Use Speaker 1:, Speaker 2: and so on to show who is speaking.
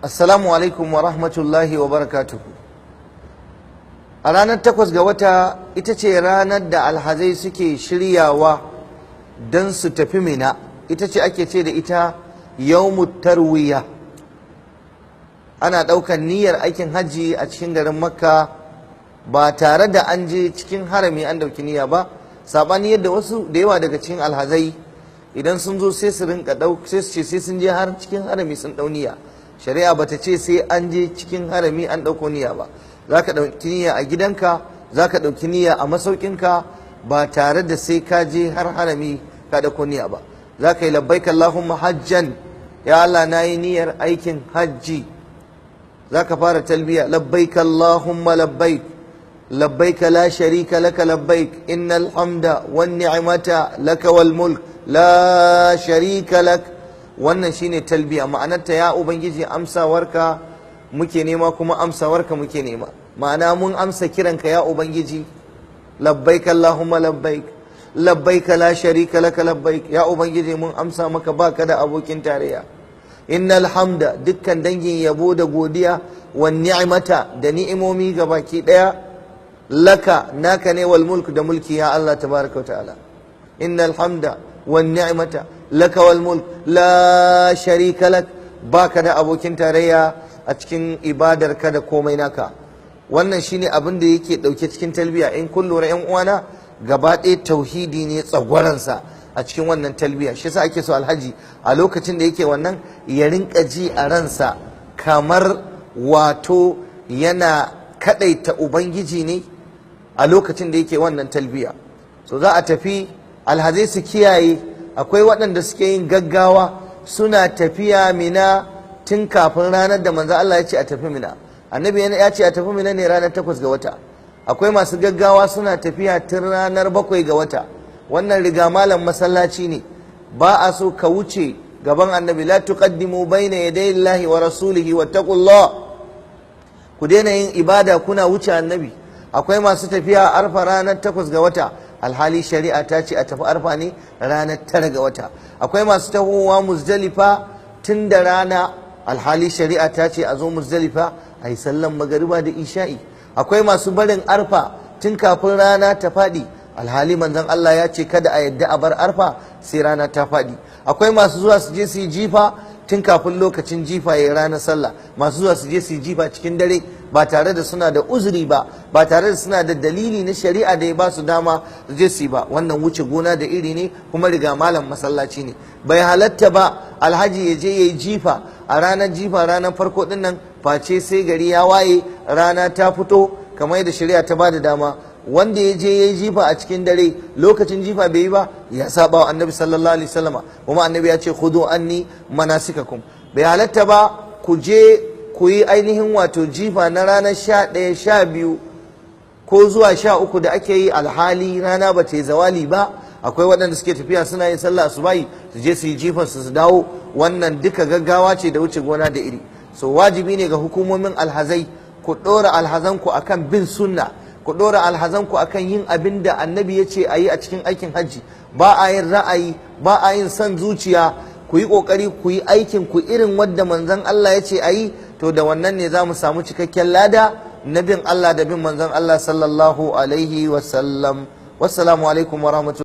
Speaker 1: Assalamu alaikum wa rahmatullahi wa barakatuhu. A ranar 8 ga wata ita ce ranar da alhazai suke shiryawa don su tafi Mina, ita ce ake ce da ita yawmut tarwiya. Ana ɗaukar niyyar aikin hajji a cikin garin Makka ba tare da an je cikin harami an ɗauki niyya ba, saɓani yadda wasu da yawa daga cikin alhazai idan sun zo sai su rinka sai su ce sai sun je har cikin harami sun ɗau niyya. Shari'a bata ce sai an je cikin harami an ɗauko niyya ba. Za ka ɗauki niyya a gidanka, za ka ɗauki niyya a masaukinka ba tare da sai ka je har harami ka ɗauko niyya ba. Za ka yi labbaik Allahumma hajjan, ya Allah na yi niyyar aikin hajji. Za ka fara talbiya labbaik Allahumma labbaik, labbaik la sharika laka labbaik, innal hamda wan ni'mata laka wal mulk la sharika lak. Wannan shine talbiya, ma'anarta ya ubangiji amsawarka muke nema kuma amsawarka muke nema, ma'ana mun amsa kiranka ya ubangiji. Labbaik Allahumma labbaik, labbaik la sharika laka labbaik, ya ubangiji mun amsa maka baka da abokin tarayya. Innal hamda, dukkan dangin yabo da godiya, wan ni'mata, da ni'imomi gabaki daya, laka naka ne, wal mulk, da mulki ya Allah tabaraka wa ta'ala. Innal hamda wan ni'mata laka wal mulk la sharika lak, baka da abokin tarayya a cikin ibadarka da komai naka. Wannan shine abin da yake dauke cikin talbiya. In kun lura yan uwana, gaba ɗaya tauhidi ne tsagwaransa a cikin wannan talbiya. Shi yasa ake so alhaji a lokacin da yake wannan ya rinka ji a ransa kamar wato yana kadaita ubangiji ne a lokacin da yake wannan talbiya. So za a tafi, alhazai su kiyaye, akwai waɗanda suke yin gaggawa suna tafiya Mina tun kafin ranar da manzo Allah ya ce a tafi Mina. Annabi ya ce a tafi Mina ne ranar 8 ga wata. Akwai masu gaggawa suna tafiya tun ranar 7 ga wata. Wannan riga malam masallaci ne, ba a so ka wuce gaban annabi. La tuqaddimu bayna yaday Allahi wa rasulihi wattaqullah. Ku daina yin ibada kuna wuce annabi. Akwai masu tafiya arfa ranar 8 ga wata, alhali shari'a ta ce a tafi arfa ne ranar 9 ga wata. Akwai masu tahowa Muzdalifa tun da rana, alhali shari'a ta ce a zo Muzdalifa a yi sallan magariba da isha'i. Akwai masu barin arfa tun kafin rana ta faɗi, alhali manzon Allah ya ce kada a yadda a bar arfa sai rana ta faɗi. Akwai masu zuwa su je su yi jifa tun kafin lokacin jifa ya ranar sallah, masu zuwa su je su yi jifa cikin dare ba tare da suna da uzuri ba, ba tare da suna da dalili na shari'a da ya ba su dama su je su yi ba. Wannan wuce gona da iri ne, kuma riga malam masallaci ne. Bai halatta ba alhaji ya je ya yi jifa a ranar jifa, ranar farko din nan, face sai gari ya waye rana ta fito kamar yadda shari'a ta ba da dama. Wanda ya je ya yi jifa a cikin dare lokacin jifa bai yi ba, ya saba wa annabi sallallahu alaihi wasallama, kuma annabi ya ce khudu anni manasikakum. Bai halatta ba ku je ku yi ainihin wato jifa na ranar 11, 12 ko zuwa 13 da ake yi alhali rana ba ta yi zawali ba. Akwai waɗanda suke tafiya suna yin sallah asubahi su je su yi jifan su dawo. Wannan duka gaggawa ce da wuce gona da iri. So wajibi ne ga hukumomin alhazai ku ɗora alhazanku akan bin sunna, ku ɗora alhazanku akan yin abin da annabi ya ce a yi a cikin aikin hajji. Ba a yin ra'ayi, ba a yin son zuciya. Ku yi ƙoƙari ku yi aikin ku irin wadda manzon Allah ya ce a yi, to da wannan ne za mu samu cikakken lada na bin Allah da bin manzon Allah sallallahu alaihi wasallam. Wassalamu alaikum wa rahmatullahi.